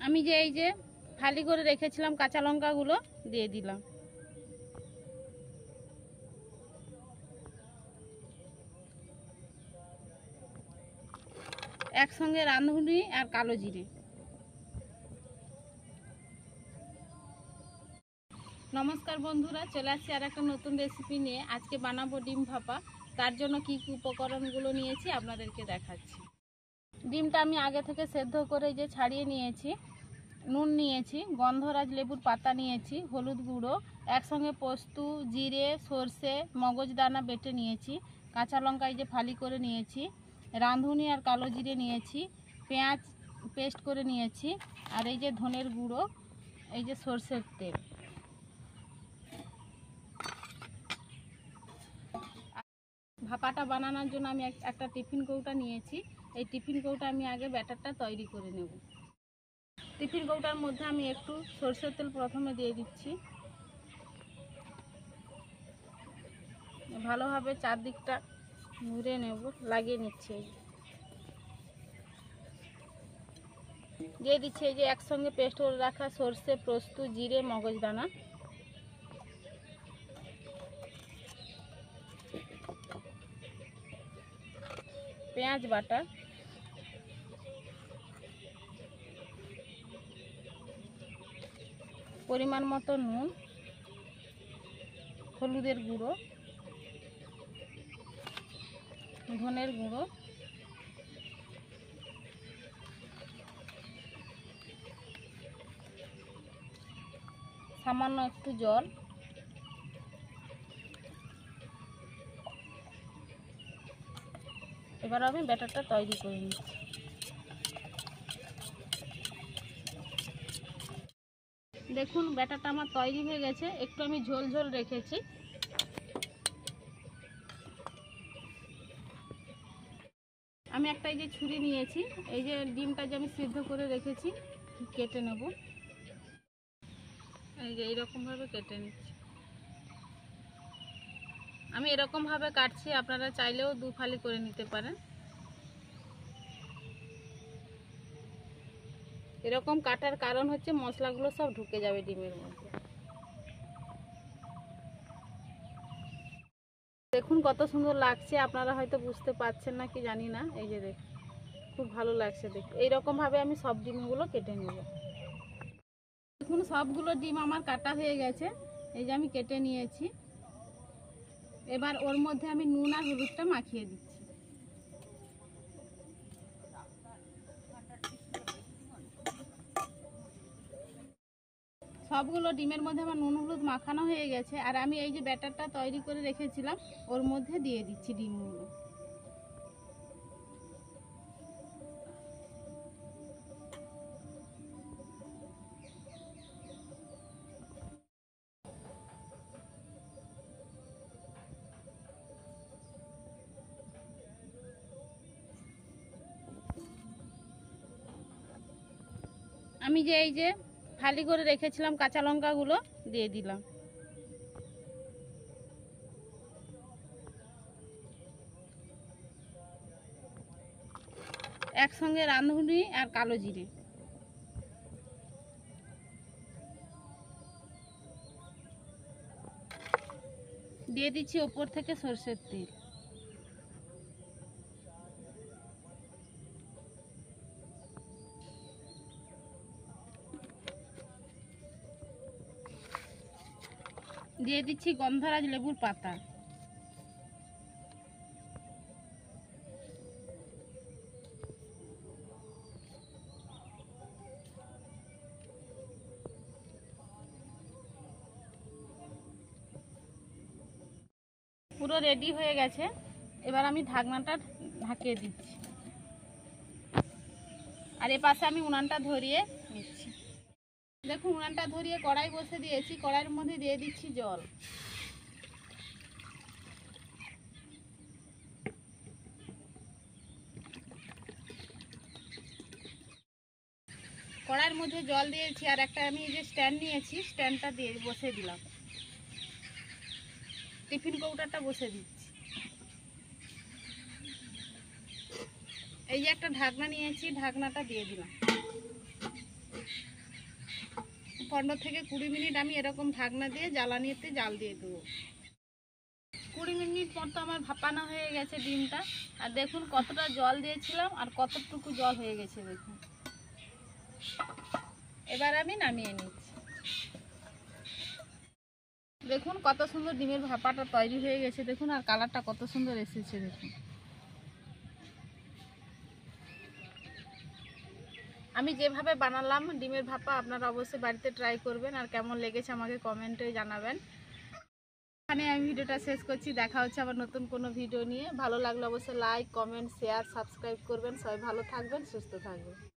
আমি যে এই যে ফালি করে রেখেছিলাম কাঁচা লঙ্কাগুলো দিয়ে দিলাম। একসঙ্গে রাঁধুনি আর কালো জিরে। নমস্কার বন্ধুরা, চলে আসছি আর একটা নতুন রেসিপি নিয়ে। আজকে বানাবো ডিম ভাপা। তার জন্য কি কি উপকরণগুলো নিয়েছি আপনাদেরকে দেখাচ্ছি। ডিমটা আমি আগে থেকে সেদ্ধ করে যে ছাড়িয়ে নিয়েছি। নুন নিয়েছি, গন্ধরাজ লেবুর পাতা নিয়েছি, হলুদ গুঁড়ো, একসঙ্গে পোস্ত, জিরে, সর্ষে, মগজদানা বেটে নিয়েছি, কাঁচা লঙ্কা এই যে ফালি করে নিয়েছি, রাঁধুনি আর কালো জিরে নিয়েছি, পেঁয়াজ পেস্ট করে নিয়েছি, আর এই যে ধনের গুঁড়ো, এই যে সর্ষের তেল। ভাপাটা বানানোর জন্য আমি একটা টিফিন কৌটা নিয়েছি। এই টিফিন কৌটা আমি আগে ব্যাটারটা তৈরি করে নেব। টিফিন কৌটার মধ্যে আমি একটু সরষের তেল প্রথমে দিয়ে দিচ্ছি। ভালোভাবে চারদিকটা মুড়ে নেব, লাগিয়ে নিচ্ছি। দিয়ে দিচ্ছি এই যে একসঙ্গে পেস্ট করে রাখা সর্ষে, পোস্ত, জিরে, মগজদানা। পেঁয়াজ বাটা, পরিমাণ মতো নুন, হলুদের গুঁড়ো, ধনের গুঁড়ো, সামান্য একটু জল, এবার আমি ব্যাটারটা তৈরি করে নিচ্ছি। দেখুন ব্যাটারটা আমার তৈরি হয়ে গেছে। একটু আমি ঝোল ঝোল রেখেছি। আমি একটা এই যে ছুরি নিয়েছি, এই যে ডিমটা যে আমি সিদ্ধ করে রেখেছি কেটে নেব। এই যে এইরকমভাবে কেটে নিচ্ছি। আমি এরকমভাবে কাটছি, আপনারা চাইলেও দু ফালি করে নিতে পারেন। এরকম কাটার কারণ হচ্ছে মশলাগুলো সব ঢুকে যাবে ডিমের মধ্যে। দেখুন কত সুন্দর লাগছে, আপনারা হয়তো বুঝতে পারছেন না কি জানি না। এই যে দেখুন খুব ভালো লাগছে দেখতে। এইরকমভাবে আমি সব ডিমগুলো কেটে নেব। দেখুন সবগুলো ডিম আমার কাটা হয়ে গেছে। এই যে আমি কেটে নিয়েছি। এবার ওর মধ্যে আমি নুন আর হলুদটা মাখিয়ে দিচ্ছি। সবগুলো ডিমের মধ্যে আমার নুন হলুদ মাখানো হয়ে গেছে। আর আমি এই যে ব্যাটারটা তৈরি করে রেখেছিলাম ওর মধ্যে দিয়ে দিচ্ছি ডিমগুলো। আমি যে এই যে ফালি করে রেখেছিলাম কাঁচা লঙ্কাগুলো দিয়ে দিলাম। একসঙ্গে রাঁধুনি আর কালো জিরে। দিয়ে দিচ্ছি ওপর থেকে সরষের তেল। দিয়ে দিচ্ছি গন্ধরাজ লেবুর পাতা। পুরো রেডি হয়ে গেছে। এবার আমি ঢাকনাটা ঢাকিয়ে দিচ্ছি। আর এ পাশে আমি উনানটা ধরিয়ে নিচ্ছি। দেখুন উনানটা ধরিয়ে কড়াই বসে দিয়েছি। কড়াইয়ের মধ্যে দিয়ে দিচ্ছি জল। কড়াইয়ের মধ্যে জল দিয়েছি আর একটা আমি যে স্ট্যান্ড নিয়েছি স্ট্যান্ডটা দিয়ে বসে দিলাম। টিফিন কৌটাটা বসে দিচ্ছি। এই যে একটা ঢাকনা নিয়েছি, ঢাকনাটা দিয়ে দিলাম। 15 থেকে 20 মিনিট আমি এরকম ঢাকনা দিয়ে জ্বালানিতে জাল দিয়ে দেবো। 20 মিনিট মতো আমার ভাপানো হয়ে গেছে ডিমটা। আর দেখুন কতটা জল দিয়েছিলাম আর কতটুকু জল হয়ে গেছে দেখুন। এবার আমি নামিয়ে নিচ্ছি। দেখুন কত সুন্দর ডিমের ভাপাটা তৈরি হয়ে গেছে দেখুন, আর কালারটা কত সুন্দর এসেছে দেখুন। আমি যেভাবে বানালাম ডিমের ভাপা আপনারা অবশ্যই বাড়িতে ট্রাই করবেন, আর কেমন লেগেছে আমাকে কমেন্টে জানাবেন। এখানে আমি ভিডিওটা শেষ করছি, দেখা হচ্ছে আবার নতুন কোনো ভিডিও নিয়ে। ভালো লাগলে অবশ্যই লাইক, কমেন্ট, শেয়ার, সাবস্ক্রাইব করবেন। সবাই ভালো থাকবেন, সুস্থ থাকবেন।